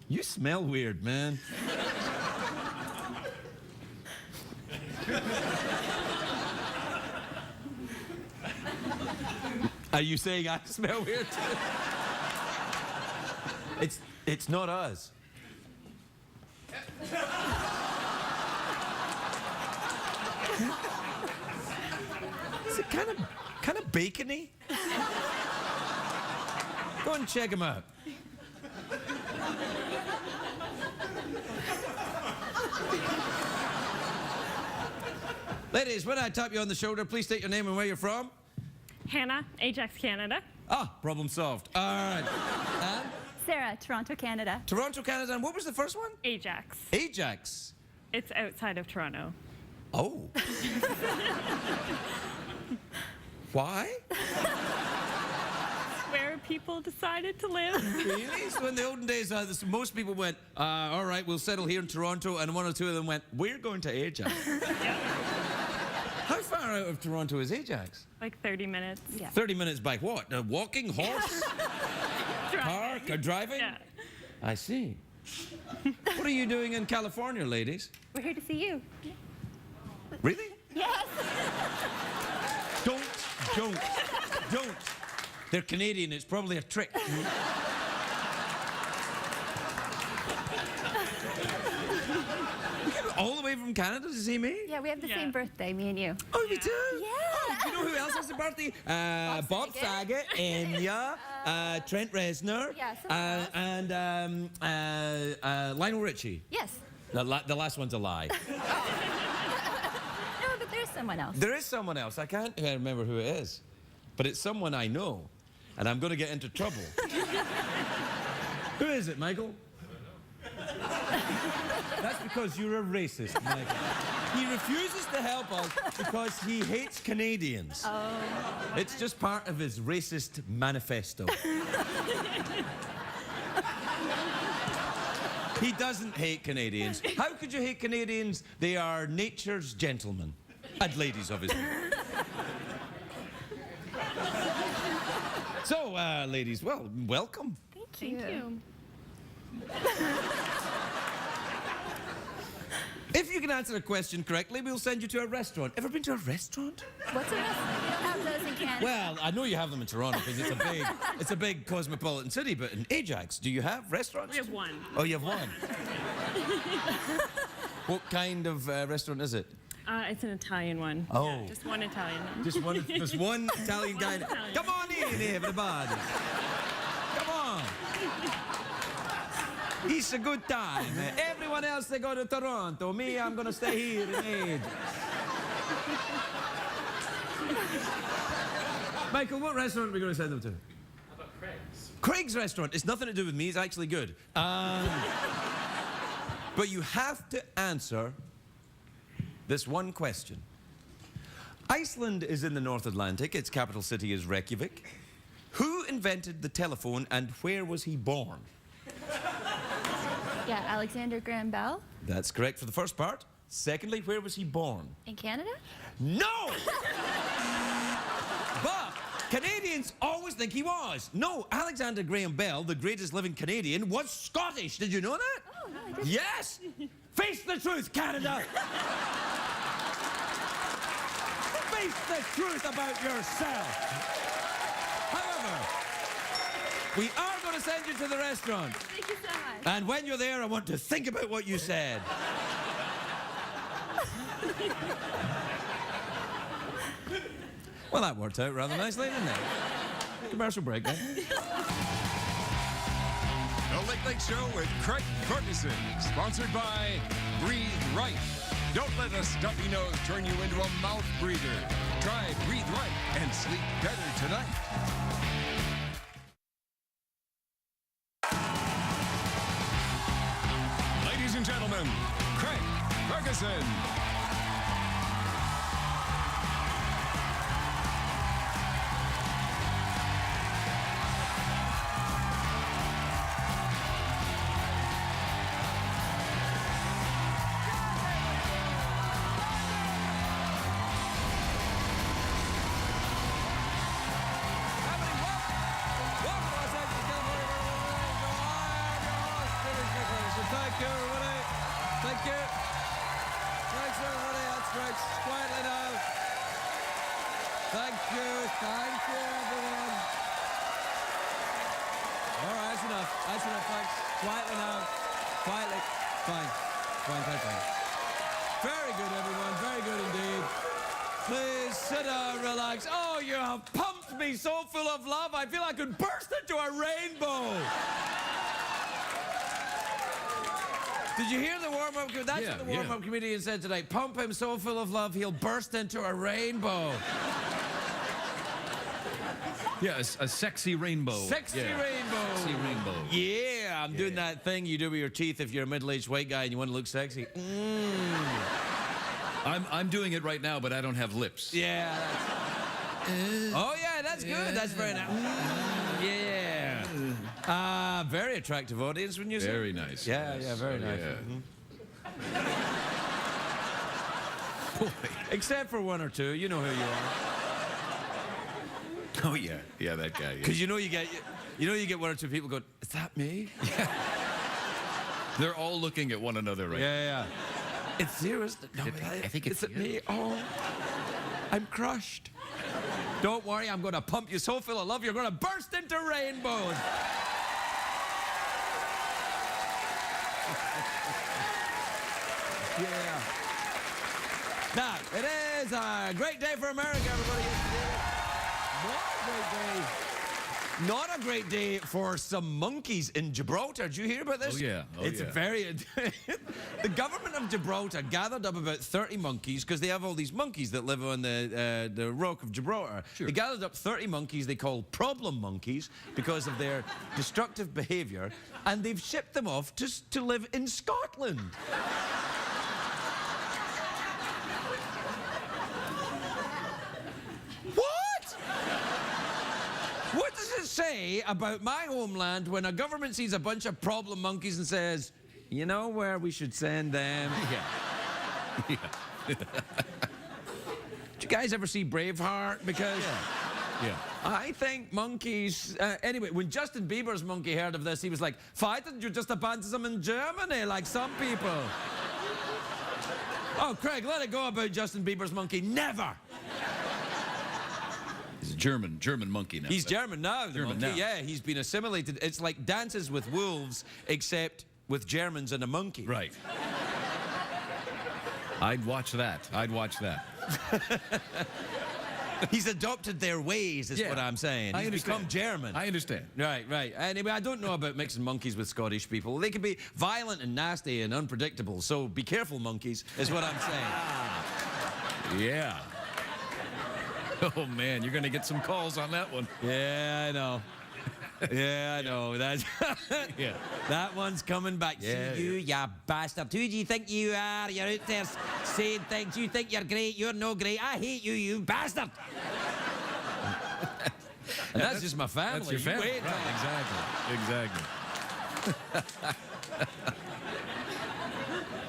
You smell weird, man. Are you saying I smell weird? It's not us. Is it kind of bacony? Go and check him out. Ladies, when I tap you on the shoulder, please state your name and where you're from. Hannah, Ajax, Canada. Ah, problem solved. All right. And? Sarah, Toronto, Canada. Toronto, Canada. And what was the first one? Ajax. Ajax. It's outside of Toronto. Oh. Why? Where people decided to live. Really? So in the olden days, most people went, all right, we'll settle here in Toronto, and one or two of them went, we're going to Ajax. Yep. How far out of Toronto is Ajax? Like 30 minutes. Yeah. 30 minutes by what? A walking horse? Car? Driving? Yeah. I see. What are you doing in California, ladies? We're here to see you. Really? Yes. Don't. They're Canadian, it's probably a trick. All the way from Canada to see me? Yeah, we have the same birthday, me and you. Oh, we do? Yeah. Oh, you know who else has a birthday? Bob Saget, Enya, Trent Reznor, Yeah, and Lionel Richie. Yes. The last one's a lie. No, but there's someone else. There is someone else. I can't remember who it is. But it's someone I know. And I'm going to get into trouble. Who is it, Michael? That's because you're a racist, Michael. He refuses to help us because he hates Canadians. Oh. It's just part of his racist manifesto. He doesn't hate Canadians. How could you hate Canadians? They are nature's gentlemen. And ladies, obviously. So, ladies, well, welcome. Thank you. If you can answer a question correctly, we'll send you to a restaurant. Ever been to a restaurant? What's a restaurant? We don't have those in Canada. Well, I know you have them in Toronto because it's a big cosmopolitan city, but in Ajax, do you have restaurants? We have one. Oh, you have one? What kind of restaurant is it? It's an Italian one. Oh. Yeah, just one Italian one. Just one Italian guy. Italian. Come on in, everybody. Come on. It's a good time. Everyone else, they go to Toronto. Me, I'm going to stay here in Ajax. Michael, what restaurant are we going to send them to? How about Craig's? Craig's restaurant. It's nothing to do with me. It's actually good. But you have to answer this one question. Iceland is in the North Atlantic. Its capital city is Reykjavik. Who invented the telephone and where was he born? Yeah, Alexander Graham Bell That's correct for the first part. Secondly, where was he born? in Canada. No! But Canadians always think he was. No, Alexander Graham Bell, the greatest living Canadian, was Scottish. Did you know that? Oh, no, I didn't. Yes! Face the truth, Canada! Face the truth about yourself! However, we are going to send you to the restaurant. Thank you so much. And when you're there, I want to think about what you said. Well, that worked out rather nicely, didn't it? Commercial break, then. The Late Late Show with Craig Ferguson, sponsored by Breathe Right. Don't let a stuffy nose turn you into a mouth breather. Try Breathe Right and sleep better tonight. Ladies and gentlemen, Craig Ferguson. Thank you, everybody. Thank you. Thanks, everybody. That's right. Quietly now. Thank you. Thank you, everyone. All right, that's enough. That's enough, thanks. Quietly now. Quietly. Fine. Fine. Very good, everyone. Very good indeed. Please sit down, relax. Oh, you have pumped me so full of love. I feel I could burst into a rainbow. Did you hear the warm-up? That's what the warm-up comedian said tonight. Pump him so full of love, he'll burst into a rainbow. Yeah, a sexy rainbow. Sexy rainbow. Sexy rainbow. Yeah, I'm doing that thing you do with your teeth if you're a middle-aged white guy and you want to look sexy. I'm doing it right now, but I don't have lips. Yeah. Oh, yeah, that's good. That's very nice. Yeah. Very attractive audience when you say. Very nice. Yeah, yes. very nice. Yeah. Except for one or two, you know who you are. Oh yeah, that guy. Yeah. Because you know you get one or two people going, is that me? They're all looking at one another right now. Yeah. It's you, isn't it? No, I think it's is it you. me? Oh, I'm crushed. Don't worry, I'm going to pump you so full of love, you're going to burst into rainbows. Yeah. Now, it is a great day for America, everybody. What a great day. Not a great day for some monkeys in Gibraltar. Did you hear about this? Oh, yeah. It's very... The government of Gibraltar gathered up about 30 monkeys because they have all these monkeys that live on the rock of Gibraltar. Sure. They gathered up 30 monkeys they call problem monkeys because of their destructive behavior, and they've shipped them off to live in Scotland. What does it say about my homeland when a government sees a bunch of problem monkeys and says, you know where we should send them? Yeah. Did you guys ever see Braveheart? Because Yeah. I think monkeys... anyway, when Justin Bieber's monkey heard of this, he was like, why didn't you just abandon them in Germany like some people? Oh, Craig, let it go about Justin Bieber's monkey. Never! He's a German monkey now. He's German now, the German monkey. now. Yeah, he's been assimilated. It's like Dances with Wolves, except with Germans and a monkey. Right. I'd watch that. He's adopted their ways, is what I'm saying. He's become German. I understand. Right. Anyway, I don't know about mixing monkeys with Scottish people. They can be violent and nasty and unpredictable, so be careful, monkeys, is what I'm saying. Yeah. Oh, man, you're going to get some calls on that one. Yeah, I know. Yeah, I know. That's that one's coming back. Yeah, See you bastard. Who do you think you are? You're out there saying things. You think you're great. You're no great. I hate you, you bastard. And that's just my family. That's your family. Wait, Right, exactly.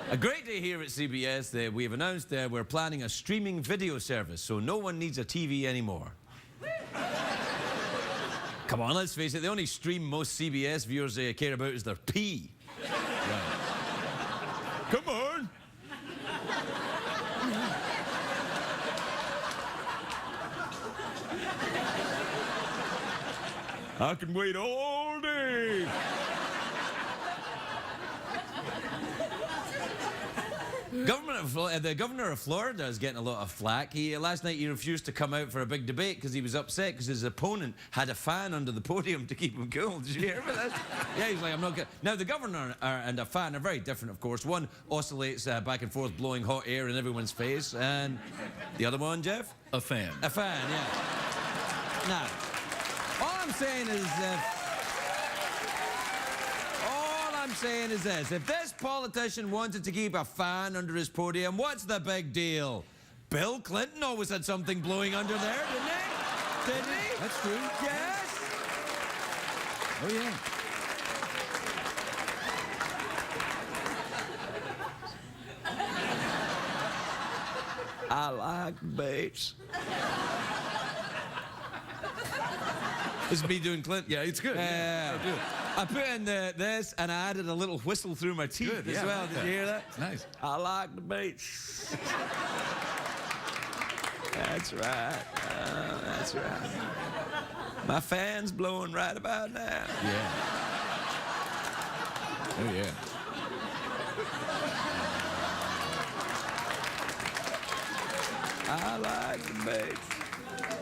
A great day here at CBS. We have announced that we're planning a streaming video service, so no one needs a TV anymore. Come on, let's face it, the only stream most CBS viewers care about is their pee. Right. Come on. I can wait all day. The governor of Florida is getting a lot of flack. Last night he refused to come out for a big debate because he was upset because his opponent had a fan under the podium to keep him cool. Did you hear about that? Yeah, he's like, I'm not going. Now the governor and a fan are very different, of course. One oscillates back and forth, blowing hot air in everyone's face, and the other one, Jeff? A fan. A fan, yeah. Now, all I'm saying is this. If this politician wanted to keep a fan under his podium, what's the big deal? Bill Clinton always had something blowing under there, didn't he? Didn't he? That's true. Yes. Oh, yeah. I like bass. This is me doing Clinton. Yeah, it's good. Yeah. I do it. I put in this and I added a little whistle through my teeth Good, as yeah, I well. like Did that. you hear that? It's nice. I like the beach. That's right. That's right. My fan's blowing right about now. Yeah. Oh, yeah. I like the beach.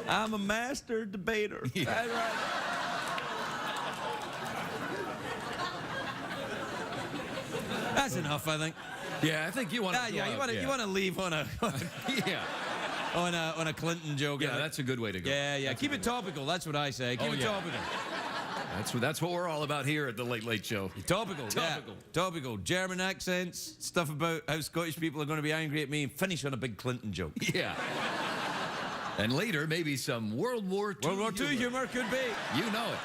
I'm a master debater. Yeah. That's right. That's enough, I think. Yeah, I think you want to. Yeah, you want to leave on a Yeah. on a Clinton joke. Yeah, that's a good way to go. Yeah, yeah. Keep it topical. That's what I say. Keep it yeah. topical. That's what we're all about here at the Late Late Show. Topical. Topical. Yeah. Topical. German accents, stuff about how Scottish people are going to be angry at me, and finish on a big Clinton joke. Yeah. And later, maybe some World War II. World War II humor could be. You know it.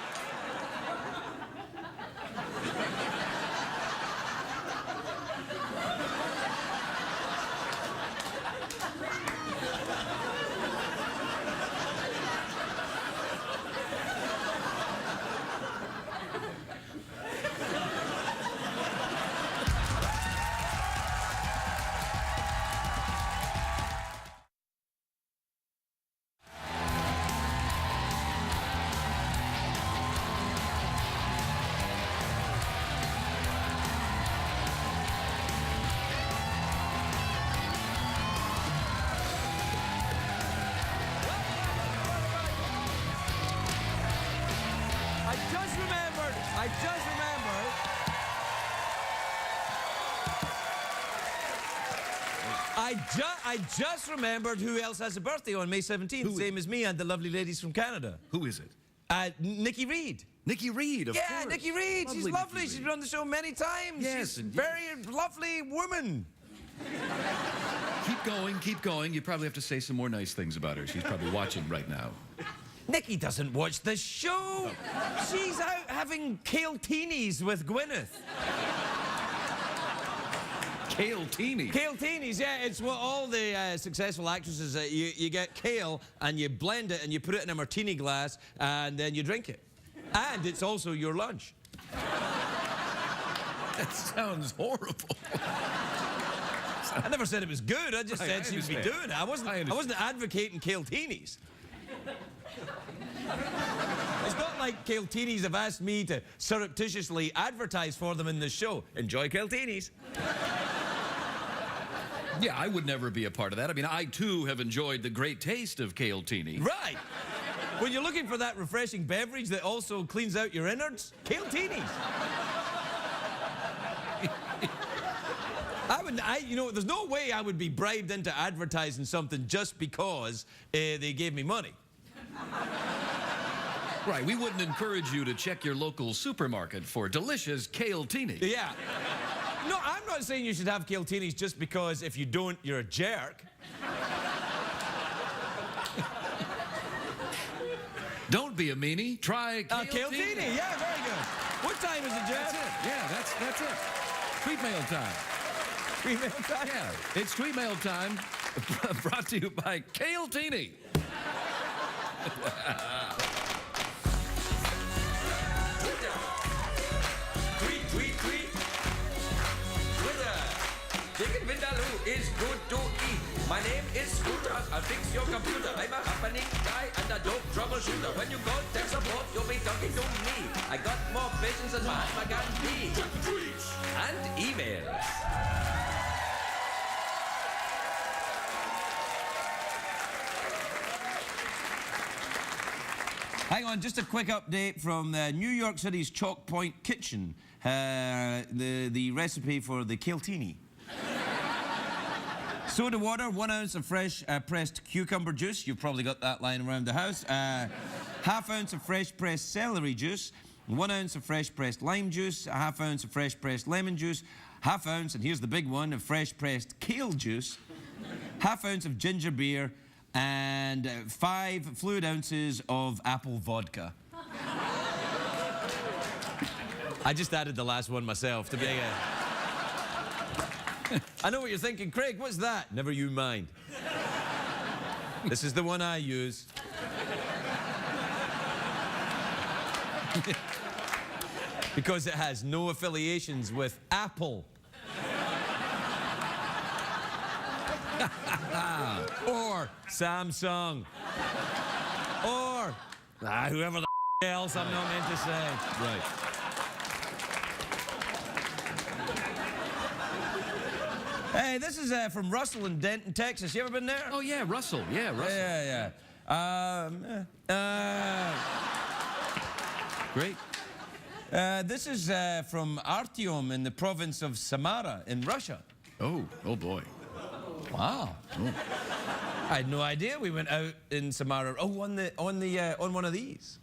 I just remembered. I just remembered who else has a birthday on May 17th, same as me and the lovely ladies from Canada. Who is it? Nikki Reed. Nikki Reed, of course. Yeah, Nikki Reed. She's lovely. She's been on the show many times. Yes, She's a and very lovely woman. Keep going. You probably have to say some more nice things about her. She's probably watching right now. Nikki doesn't watch the show. She's out having kale-teenies with Gwyneth. Kale-teenie. Kale-teenies, yeah. It's what all the successful actresses, you get kale and you blend it and you put it in a martini glass and then you drink it. And it's also your lunch. That sounds horrible. I never said it was good. I just said she'd be doing it. I wasn't advocating kale-teenies. It's not like kale-teenies have asked me to surreptitiously advertise for them in the show. Enjoy kale-teenies. Yeah, I would never be a part of that. I mean, I, too, have enjoyed the great taste of kale-teenie. Right. When you're looking for that refreshing beverage that also cleans out your innards, kale-teenies. There's no way I would be bribed into advertising something just because they gave me money. Right, we wouldn't encourage you to check your local supermarket for delicious kale-teenie. Yeah. No, I'm not saying you should have kale-teenies just because if you don't, you're a jerk. Don't be a meanie. Try kale-teenie. Kale-teenie, yeah, very good. What time is it, Jeff? That's it. Yeah, that's it. Tweet mail time. Tweet mail time? Yeah, it's tweet mail time. Brought to you by Kale-teenie. Tweet. Twitter. Chicken vindaloo is good to eat. My name is Scooter. I'll fix your computer. I'm a happening guy and a dope troubleshooter. When you go tech support, you'll be talking to me. I got more patience than Mahatma Gandhi. And emails. Hang on, just a quick update from New York City's Chalk Point Kitchen. The recipe for the kale-teenie. Soda water, 1 ounce of fresh pressed cucumber juice. You've probably got that lying around the house. Half ounce of fresh pressed celery juice. 1 ounce of fresh pressed lime juice. A half ounce of fresh pressed lemon juice. Half ounce, and here's the big one, of fresh pressed kale juice. Half ounce of ginger beer. And 5 fluid ounces of apple vodka. I just added the last one myself to be I know what you're thinking, Craig, what's that? Never you mind. This is the one I use. Because it has no affiliations with Apple. Or Samsung. Or whoever the else I'm not meant to say. Right. Hey, this is from Russell in Denton, Texas. You ever been there? Oh, yeah, Russell. Yeah, Russell. Yeah. Great. This is from Artyom in the province of Samara in Russia. Oh boy. Wow. Oh. I had no idea we went out in Samara. Oh, on one of these.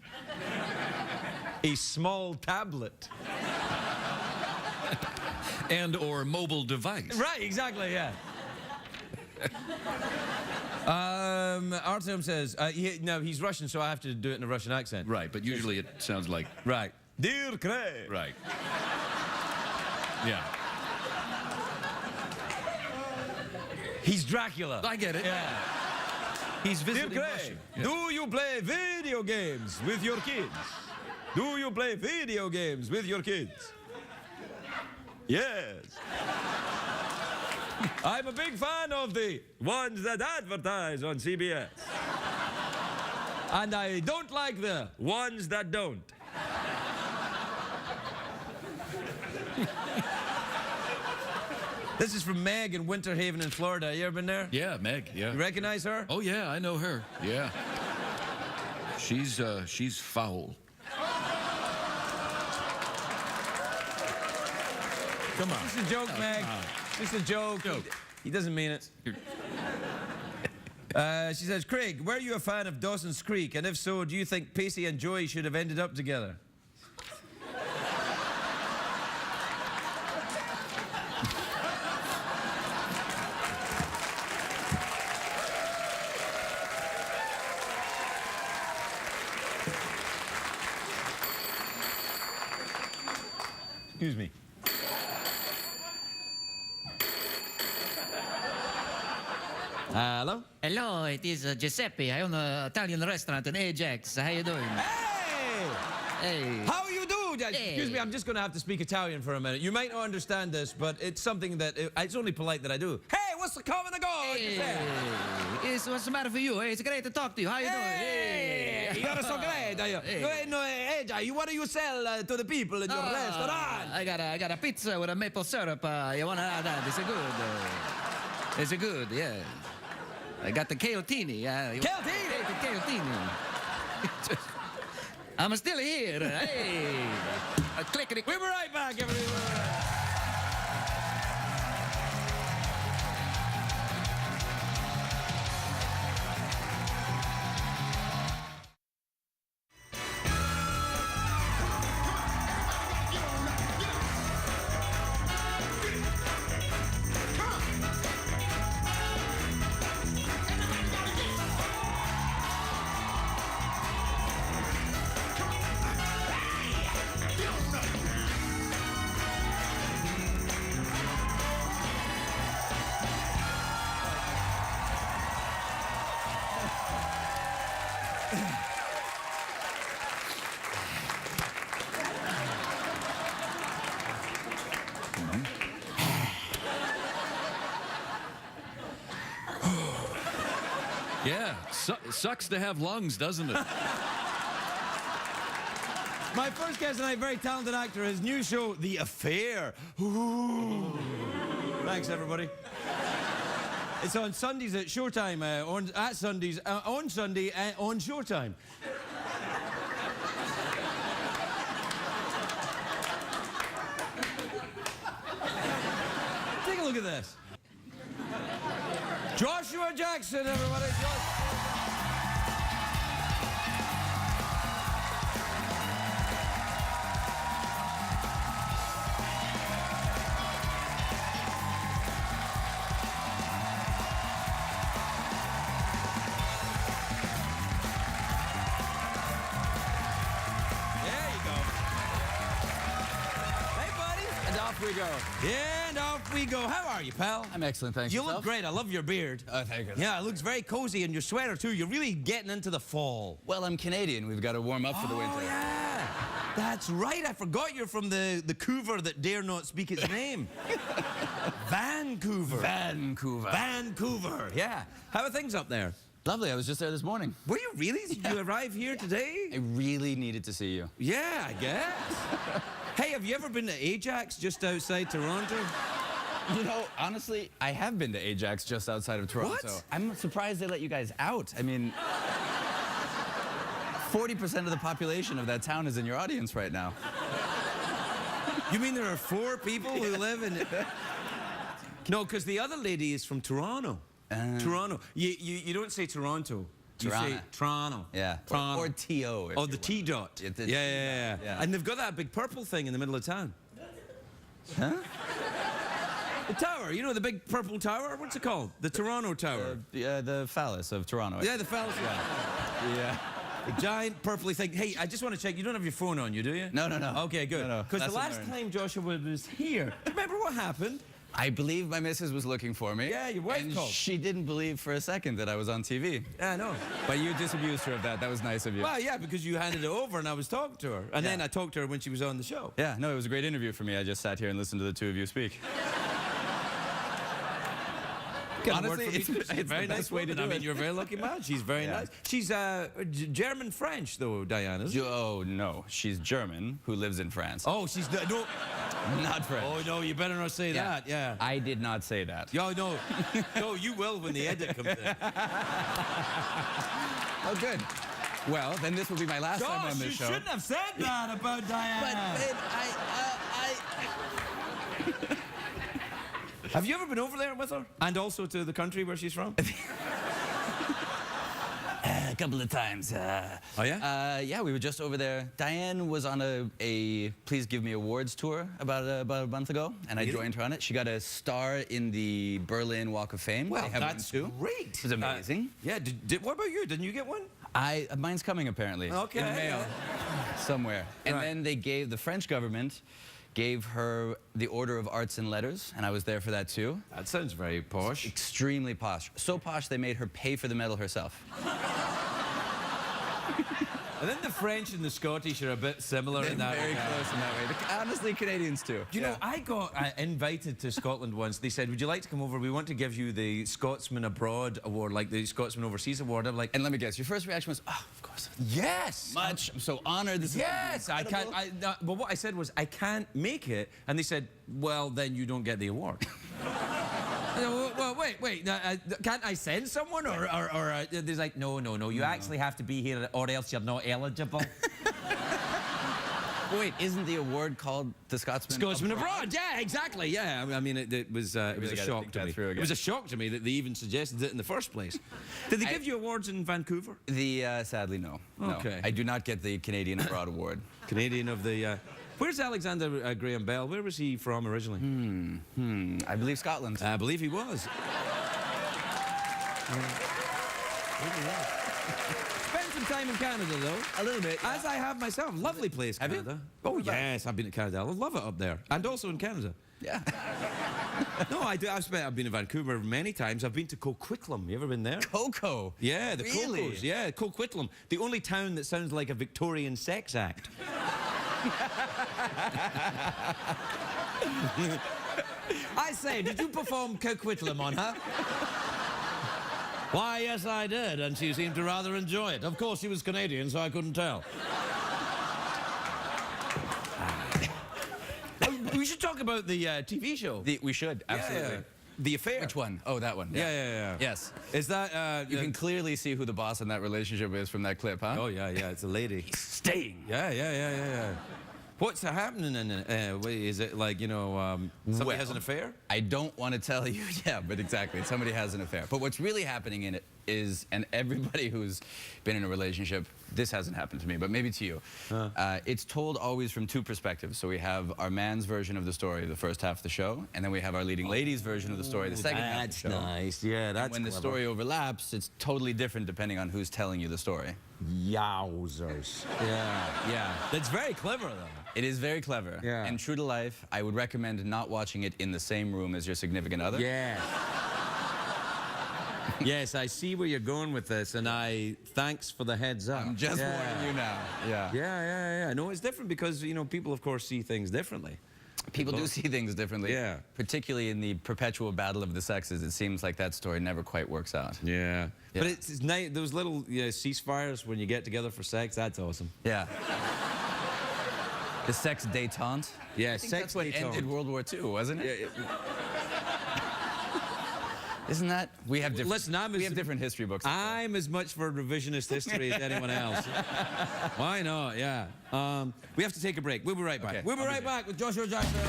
A small tablet. And or mobile device. Right, exactly, yeah. Artyom says, no, he's Russian, so I have to do it in a Russian accent. Right, but usually it sounds like... Right. Dear Craig. Right. Yeah. He's Dracula. I get it. Yeah. He's Dear visiting Craig, Russia. Yeah. do you play video games with your kids? Do you play video games with your kids? Yes. I'm a big fan of the ones that advertise on CBS. And I don't like the ones that don't. This is from Meg in Winter Haven in Florida. You ever been there? Yeah, Meg, yeah. You recognize her? Oh, yeah, I know her. Yeah. She's foul. Come on. Just a joke, Meg. Just a joke. He doesn't mean it. She says, Craig, were you a fan of Dawson's Creek? And if so, do you think Pacey and Joey should have ended up together? Excuse me. Hello? Hello, it is Giuseppe. I own an Italian restaurant in Ajax. How you doing? Hey! Hey. How you do? Excuse me, I'm just going to have to speak Italian for a minute. You might not understand this, but it's something that... it's only polite that I do. Hey, what's the coming and going? Hey. What's the matter for you? Hey, it's great to talk to you. How you doing? Hey! You're so great. What do you sell to the people in your restaurant? I got a pizza with a maple syrup. You want to add that? It's a good, yeah. I got the Caotini. Caotini. I'm still here. Hey. Clickety. We'll be right back, everyone. Yeah, sucks to have lungs, doesn't it? My first guest tonight, very talented actor, his new show, The Affair. Ooh. Thanks, everybody. It's on Sundays at Showtime, on Sunday, on Showtime. Take a look at this. Joshua Jackson, everybody. We go. And off we go. How are you, pal? I'm excellent, thanks. You look great. I love your beard. Oh, thank you. Yeah, it looks very cozy, and your sweater, too. You're really getting into the fall. Well, I'm Canadian. We've got to warm up for the winter. Oh, yeah. That's right. I forgot you're from the Coover that dare not speak its name. Vancouver. Vancouver. Vancouver. Yeah. How are things up there? Lovely. I was just there this morning. Were you really? Did you arrive here today? I really needed to see you. Yeah, I guess. Hey, have you ever been to Ajax just outside Toronto? You know, honestly, I have been to Ajax just outside of Toronto. What? I'm surprised they let you guys out. I mean, 40% of the population of that town is in your audience right now. You mean there are 4 people who live in... No, because the other lady is from Toronto. Toronto. You don't say Toronto. You say Toronto. Yeah. Toronto. Or T-O. Oh, the T-dot. Yeah. And they've got that big purple thing in the middle of town. Huh? The tower, you know, the big purple tower? What's it called? The Toronto Tower. The phallus of Toronto. Yeah, the phallus. Yeah. A giant purpley thing. Hey, I just want to check, you don't have your phone on you, do you? No. Okay, good. Because the last time Joshua was here, remember what happened? I believe my missus was looking for me. Yeah, your wife and called. She didn't believe for a second that I was on TV. Yeah, I know. But you disabused her of that. That was nice of you. Well, yeah, because you handed it over and I was talking to her. And then I talked to her when she was on the show. Yeah, no, it was a great interview for me. I just sat here and listened to the two of you speak. Honestly, it's very the nice best way to do I mean, it. you're a very lucky man. She's very nice. She's German-French, though, Diane, isn't she? Oh, no. She's German who lives in France. Oh, she's... No. Not French. Oh, no, you better not say that, yeah. I did not say that. Yeah, no. No, you will when the edit comes in. Oh, good. Well, then this will be my last time on this show. You shouldn't have said that about Diane. But, babe, Have you ever been over there with her? And also to the country where she's from? A couple of times. Oh, yeah? Yeah, we were just over there. Diane was on a Please Give Me Awards tour about a month ago, and I joined her on it. She got a star in the Berlin Walk of Fame. Well, they have that's one too. great. It was amazing. Yeah, what about you? Didn't you get one? Mine's coming, apparently. Okay. In the mail. Somewhere. And then the French government gave her the Order of Arts and Letters, and I was there for that too. That sounds very posh. Extremely posh. So posh they made her pay for the medal herself. And then the French and the Scottish are a bit similar in that Very regard. close in that way. Honestly, Canadians too. You know, I got invited to Scotland once. They said, would you like to come over? We want to give you the Scotsman Abroad Award, like the Scotsman Overseas Award. I'm like... And let me guess, your first reaction was, oh, of course. Yes! Much. I'm so honored. This Yes! I can't... but what I said was, I can't make it. And they said, well, then you don't get the award. Well, wait. Can't I send someone? Or there's like, no. You actually have to be here or else you're not eligible. Wait, isn't the award called the Scotsman Abroad? Yeah, exactly. Yeah, I mean, it was a shock to me. It was a shock to me that they even suggested it in the first place. Did they give you awards in Vancouver? Sadly, no. Okay. No. I do not get the Canadian Abroad Award. Canadian of the... Where's Alexander Graham Bell? Where was he from originally? I believe Scotland. I believe he was. Spent some time in Canada, though. A little bit. As I have myself. Lovely place, Have you? Canada. Oh, yes, I've been to Canada. I love it up there. And also in Canada. Yeah. No, I do. I've been in Vancouver many times. I've been to Coquitlam. You ever been there? Coco. Yeah, the Really? Cocos. Yeah, Coquitlam. The only town that sounds like a Victorian sex act. I say, did you perform Coquitlam on her? Why, yes, I did, and she seemed to rather enjoy it. Of course, she was Canadian, so I couldn't tell. We should talk about the TV show. We should, absolutely. Yeah. The Affair. Which one? Oh, that one. Yeah. Yes. Is that... You can clearly see who the boss in that relationship is from that clip, huh? Oh, yeah, it's a lady. He's staying. Yeah. What's happening in it? Is it like, somebody has an affair? I don't want to tell you. Yeah, but exactly. Somebody has an affair. But what's really happening in it is, and everybody who's been in a relationship, this hasn't happened to me, but maybe to you. It's told always from two perspectives. So we have our man's version of the story, the first half of the show, and then we have our leading lady's version of the story, the second half of the show. That's nice. Yeah, that's And when the clever. story overlaps, it's totally different depending on who's telling you the story. Yowzers. Yeah. That's very clever, though. It is very clever. Yeah. And true to life, I would recommend not watching it in the same room as your significant other. Yeah. Yes, I see where you're going with this, and thanks for the heads up. I'm just warning you now. Yeah. Yeah. No, it's different because, you know, people, of course, see things differently. People do see things differently. Yeah. Particularly in the perpetual battle of the sexes, it seems like that story never quite works out. Yeah. But it's nice, those little ceasefires when you get together for sex, that's awesome. Yeah. The sex détente. Yeah, I think sex that's what détente. ended World War II, wasn't it? Isn't that? We have different. Listen, we have different history books. I'm as much for revisionist history as anyone else. Why not? Yeah. We have to take a break. We'll be right back. Okay, We'll be I'll be right there. back with Joshua Jackson.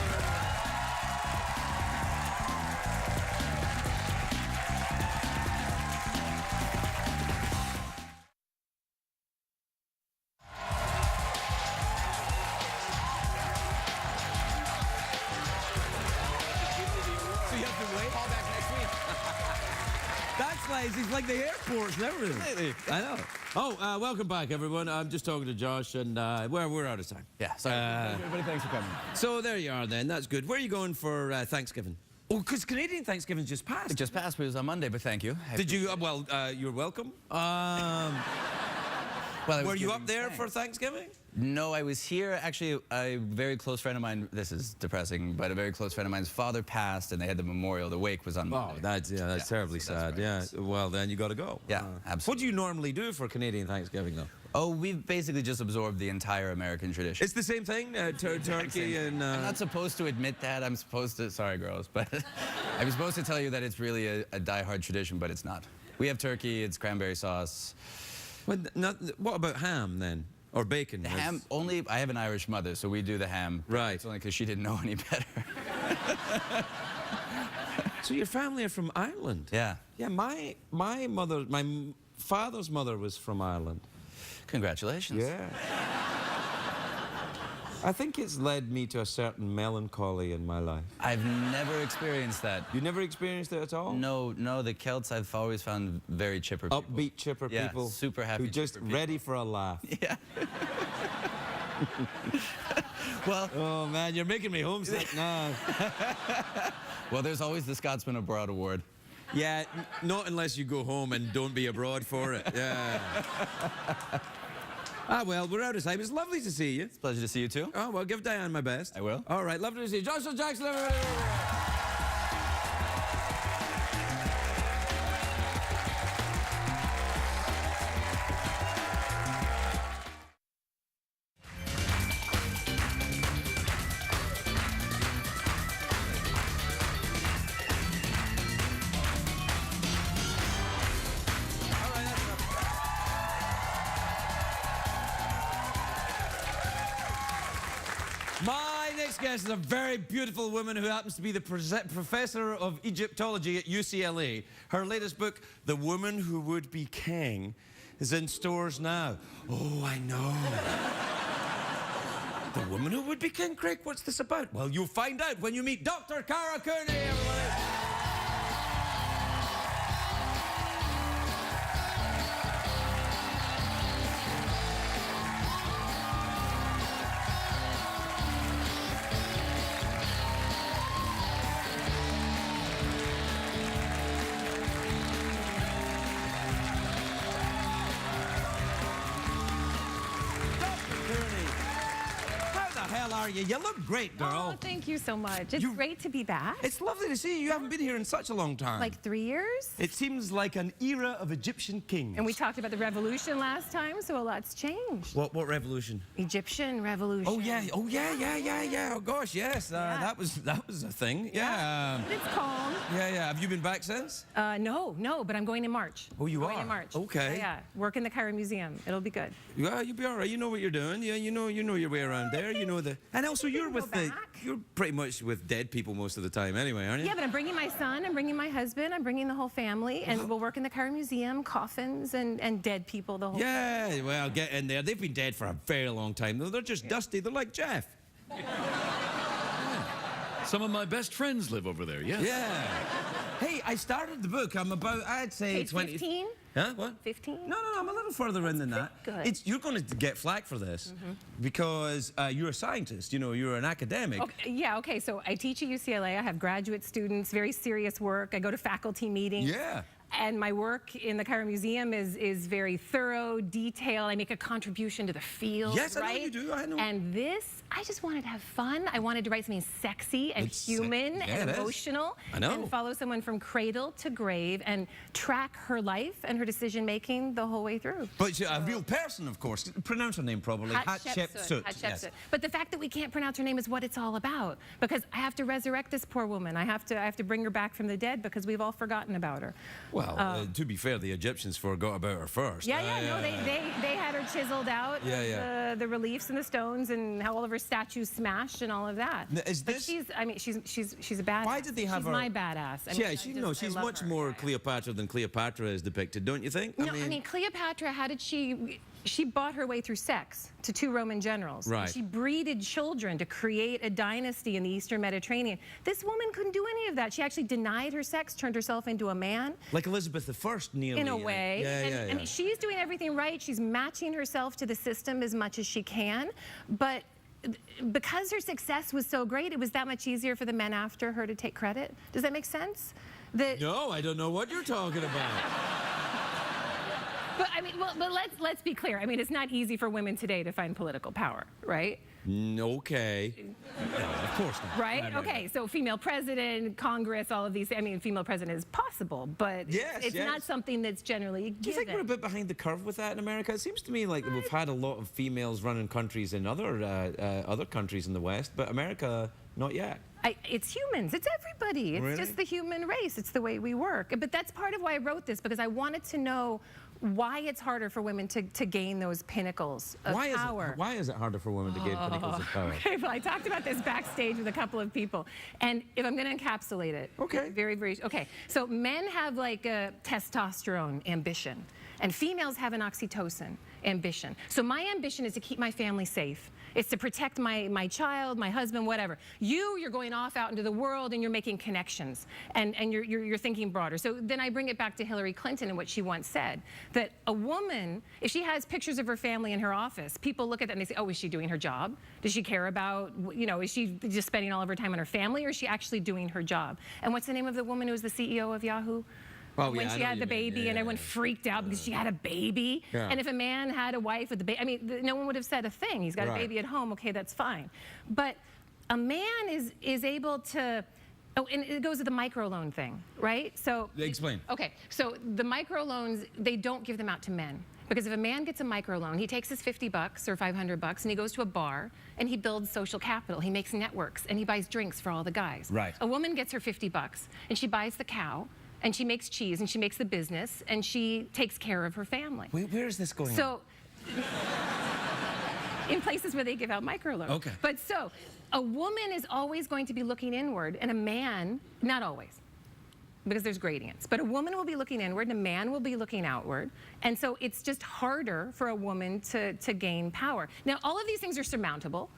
So you have to wait. Call back next week. That's nice. It's like the airports and everything. Completely. I know. Oh, welcome back, everyone. I'm just talking to Josh, and we're out of time. Yeah. Sorry. Everybody, thanks for coming. So there you are, then. That's good. Where are you going for Thanksgiving? Oh, because Canadian Thanksgiving just passed. It just passed, but it was on Monday. But thank you. Did you? Well, you're welcome. Well, Were you up there for Thanksgiving? No, I was here. Actually, a very close friend of mine. This is depressing, but a very close friend of mine's father passed, and they had the memorial. The wake was on Oh, Monday. that's terribly so that's sad. right. Yeah. Well, then you got to go. Yeah, absolutely. What do you normally do for Canadian Thanksgiving, though? Oh, we've basically just absorbed the entire American tradition. It's the same thing. Turkey and. I'm not supposed to admit that. I'm supposed to. Sorry, girls, but I'm supposed to tell you that it's really a die-hard tradition, but it's not. We have turkey. It's cranberry sauce. What about ham then, or bacon? The ham only. I have an Irish mother, so we do the ham. Right. It's only because she didn't know any better. So your family are from Ireland? Yeah. Yeah. My father's mother was from Ireland. Congratulations. Yeah. I think it's led me to a certain melancholy in my life. I've never experienced that. You never experienced it at all? No, the Celts I've always found very chipper people. Upbeat, chipper Yeah, people. super happy Who just chipper people. ready for a laugh. Yeah. Well, Oh man, you're making me homesick now. well, there's always the Scotsman Abroad Award. Yeah, not unless you go home and don't be abroad for it. Yeah. Well, we're out of time. It's lovely to see you. Pleasure to see you too. Oh, well, give Diane my best. I will. All right, lovely to see you. Joshua Jackson, everybody. My next guest is a very beautiful woman who happens to be the professor of Egyptology at UCLA. Her latest book, The Woman Who Would Be King, is in stores now. Oh, I know. The Woman Who Would Be King, Craig, what's this about? Well, you'll find out when you meet Dr. Kara Cooney, everybody. Are you? You look great, girl. Oh, thank you so much. It's great to be back. It's lovely to see you. You haven't been here in such a long time. Like 3 years? It seems like an era of Egyptian kings. And we talked about the revolution last time, so a lot's changed. What revolution? Egyptian revolution. Oh yeah. Oh gosh, yes. That was a thing. Yeah. But it's calm. Yeah. Have you been back since? No, but I'm going in March. Oh, you going are? in March. Okay. Yeah. Work in the Kara Museum. It'll be good. Yeah, you'll be all right. You know what you're doing. Yeah, you know your way around there. You know and also you're with you're pretty much with dead people most of the time anyway, aren't you? Yeah, but I'm bringing my son, I'm bringing my husband, I'm bringing the whole family, and we'll work in the Kara Museum, coffins and dead people the whole time. Yeah, well, get in there. They've been dead for a very long time, though. They're just dusty. They're like Jeff. Some of my best friends live over there, yes. Yeah. Hey, I started the book. I'm about, I'd say, Page 20. 15? Huh? What? 15? No, I'm a little further in than that. Good. You're going to get flack for this because you're a scientist. You know, you're an academic. Okay, so I teach at UCLA. I have graduate students, very serious work. I go to faculty meetings. Yeah. And my work in the Kara Museum is very thorough, detailed. I make a contribution to the field, Yes, right? I know you do, I know. And this, I just wanted to have fun. I wanted to write something sexy and human and emotional. I know. And follow someone from cradle to grave and track her life and her decision-making the whole way through. But she's a real person, of course. Pronounce her name properly. Hatshepsut. Yes. But the fact that we can't pronounce her name is what it's all about. Because I have to resurrect this poor woman. I have to bring her back from the dead because we've all forgotten about her. Well, to be fair, the Egyptians forgot about her first. Yeah, no, they had her chiseled out. Yeah, The reliefs and the stones and how all of her statues smashed and all of that. Now, is But this- she's a badass. Why did they have she's her? my badass. I mean, Yeah, I she's love much her. more Cleopatra than Cleopatra is depicted, don't you think? No, I mean Cleopatra, how did she bought her way through sex to 2 Roman generals. Right. She breeded children to create a dynasty in the Eastern Mediterranean. This woman couldn't do any of that. She actually denied her sex, turned herself into a man. Like Elizabeth I, nearly. In a way. Yeah. I mean, she's doing everything right. She's matching herself to the system as much as she can. But because her success was so great, it was that much easier for the men after her to take credit. Does that make sense? No, I don't know what you're talking about. But I mean, but let's be clear. I mean, it's not easy for women today to find political power, right? Okay. No, of course not. Right? Okay, so female president, Congress, all of these. I mean, female president is possible, but it's not something that's generally given. Do you think we're a bit behind the curve with that in America? It seems to me like we've had a lot of females running countries in other countries in the West, but America, not yet. It's humans. It's everybody. It's just the human race. It's the way we work. But that's part of why I wrote this, because I wanted to know why it's harder for women to gain those pinnacles of power. Why is it harder for women to gain pinnacles of power? Okay, well, I talked about this backstage with a couple of people. And if I'm going to encapsulate it. Okay. Okay. So men have like a testosterone ambition, and females have an oxytocin ambition. So my ambition is to keep my family safe. It's to protect my child, my husband, whatever. You're going off out into the world and you're making connections and you're thinking broader. So then I bring it back to Hillary Clinton and what she once said, that a woman, if she has pictures of her family in her office, people look at that and they say, oh, is she doing her job? Does she care about, is she just spending all of her time on her family, or is she actually doing her job? And what's the name of the woman who was the CEO of Yahoo? Oh, when she had the baby and everyone freaked out because she had a baby. Yeah. And if a man had a wife with a baby, I mean, no one would have said a thing. He's got a baby at home. Okay, that's fine. But a man is able to, and it goes to the microloan thing, right? So Explain. Okay, so the microloans, they don't give them out to men. Because if a man gets a microloan, he takes his $50 or $500 and he goes to a bar and he builds social capital. He makes networks and he buys drinks for all the guys. Right. A woman gets her $50 and she buys the cow and she makes cheese and she makes the business and she takes care of her family. Where is this going? So, in places where they give out microloans. Okay. But so, a woman is always going to be looking inward, and a man, not always, because there's gradients, but a woman will be looking inward and a man will be looking outward. And so it's just harder for a woman to gain power. Now, all of these things are surmountable.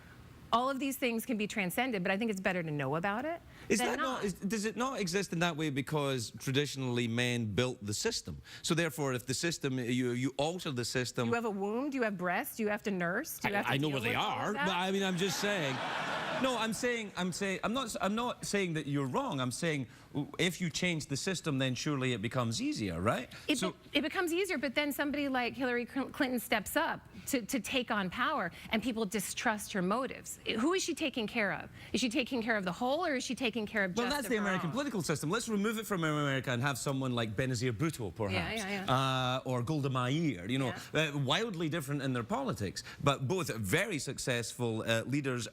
All of these things can be transcended, but I think it's better to know about it. Does it not exist in that way because traditionally men built the system? So therefore, if the system, you alter the system. Do you have a womb? Do you have breasts? Do you have to nurse? Do you have to I know deal what they with all are, of that? but I mean, I'm just saying. No, I'm not saying that you're wrong. I'm saying if you change the system, then surely it becomes easier, right? It becomes easier, but then somebody like Hillary Clinton steps up to take on power, and people distrust her motives. Who is she taking care of? Is she taking care of the whole, or is she taking care of just Well, that's the her American own? political system. Let's remove it from America and have someone like Benazir Bhutto, perhaps, or Golda Meir. Wildly different in their politics, but both very successful leaders.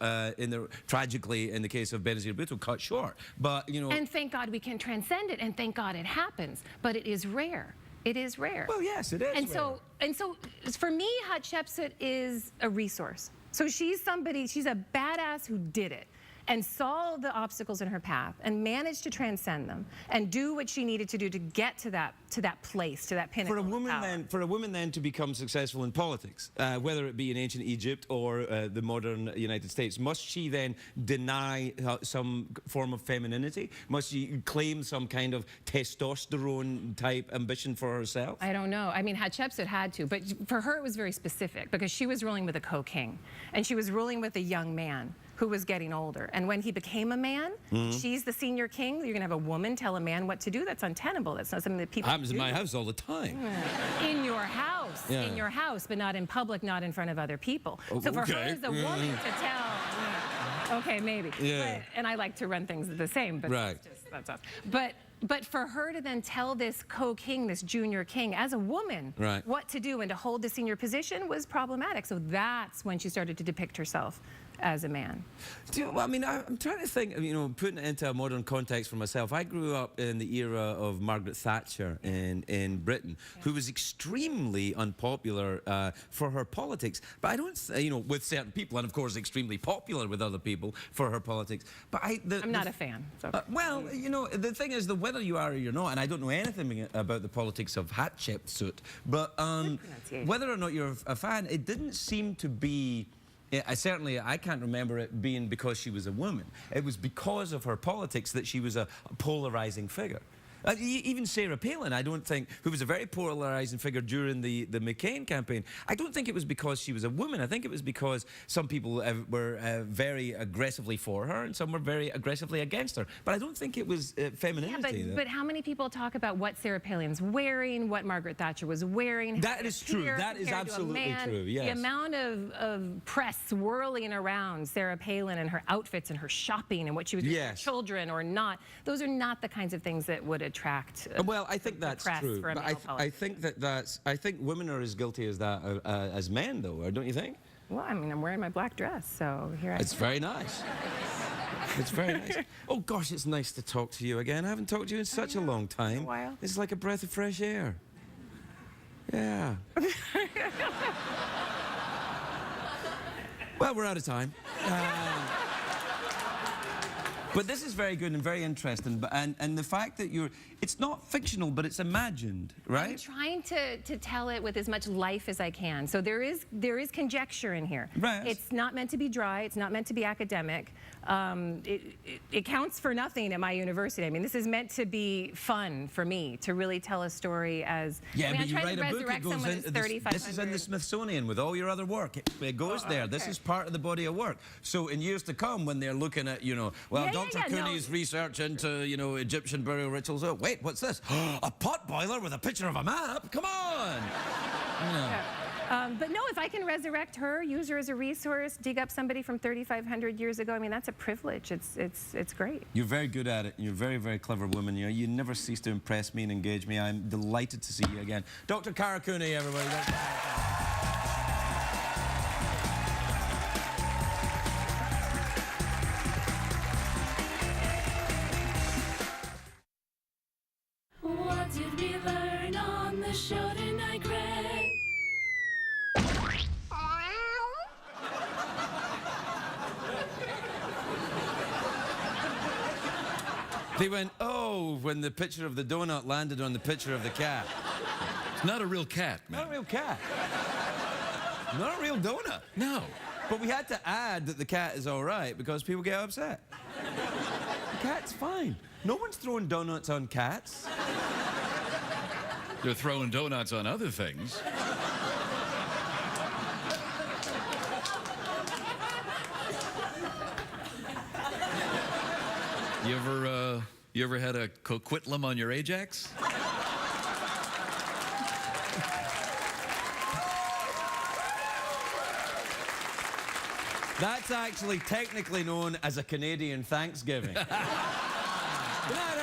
Tragically, in the case of Benazir Bhutto, cut short. But And thank God we can transcend it, and thank God it happens. But it is rare. It is rare. Well, yes, it is. And so, for me, Hatshepsut is a resource. So she's a badass who did it and saw the obstacles in her path and managed to transcend them and do what she needed to do to get to that place, to that pinnacle. For a woman then to become successful in politics, whether it be in ancient Egypt or the modern United States, must she then deny some form of femininity? Must she claim some kind of testosterone type ambition for herself? I don't know. I mean, Hatshepsut had to, but for her it was very specific because she was ruling with a co-king and she was ruling with a young man. who was getting older. And when he became a man, she's the senior king. You're going to have a woman tell a man what to do. That's untenable. That's not something that people Happens do. in my house all the time. In your house. Yeah. In your house, but not in public, not in front of other people. So for her okay. as a woman to tell, okay, maybe. Yeah. And I like to run things the same, but Right. that's us. But for her to then tell this co-king, this junior king, as a woman, Right. what to do and to hold the senior position was problematic. So that's when she started to depict herself as a man. Well, I mean, I'm trying to think, you know, putting it into a modern context for myself. I grew up in the era of Margaret Thatcher in Britain, who was extremely unpopular for her politics. But I don't, you know, with certain people, and of course extremely popular with other people for her politics. But I'm not a fan. So. Well, you know, the thing is that whether you are or you're not, and I don't know anything about the politics of Hatshepsut, but whether or not you're a fan, it didn't seem to be. I can't remember it being because she was a woman. It was because of her politics that she was a polarizing figure. Even Sarah Palin, I don't think, who was a very polarizing figure during the McCain campaign, I don't think it was because she was a woman. I think it was because some people were very aggressively for her and some were very aggressively against her. But I don't think it was femininity. Yeah, but how many people talk about what Sarah Palin's wearing, what Margaret Thatcher was wearing? That is true. That is absolutely true, yes. The amount of press swirling around Sarah Palin and her outfits and her shopping and what she was doing with her children or not, those are not the kinds of things that would attract well, I think that's true. For a but male I think I think women are as guilty as that as men, though, don't you think? Well, I mean, I'm wearing my black dress, so here I am. It's very nice. It's very nice. Oh gosh, it's nice to talk to you again. I haven't talked to you in such a long time. A while. It's like a breath of fresh air. Yeah. Well, we're out of time. But this is very good and very interesting. And the fact that it's not fictional, but it's imagined, right? I'm trying to tell it with as much life as I can. So there is conjecture in here. Right. It's not meant to be dry. It's not meant to be academic. It counts for nothing at my university. I mean, this is meant to be fun for me, to really tell a story as... Yeah, I mean, but you write a book, it goes in... This is in the Smithsonian with all your other work. It goes there. Okay. This is part of the body of work. So in years to come, when they're looking at, you know, well, Dr. Cooney's research into, you know, Egyptian burial rituals. Oh, wait, what's this? A pot boiler with a picture of a map? Come on! You know. But no, if I can resurrect her, use her as a resource, dig up somebody from 3,500 years ago, I mean, that's a privilege. It's great. You're very good at it. You're a very, very clever woman. You never cease to impress me and engage me. I'm delighted to see you again. Dr. Kara Cooney, everybody. What did we learn on the show tonight, Greg? They went, oh, when the picture of the donut landed on the picture of the cat. It's not a real cat, man. Not a real cat. Not a real donut. No. But we had to add that the cat is all right because people get upset. The cat's fine. No one's throwing donuts on cats. They're throwing donuts on other things. You ever had a coquitlam on your Ajax? That's actually technically known as a Canadian Thanksgiving. Good night,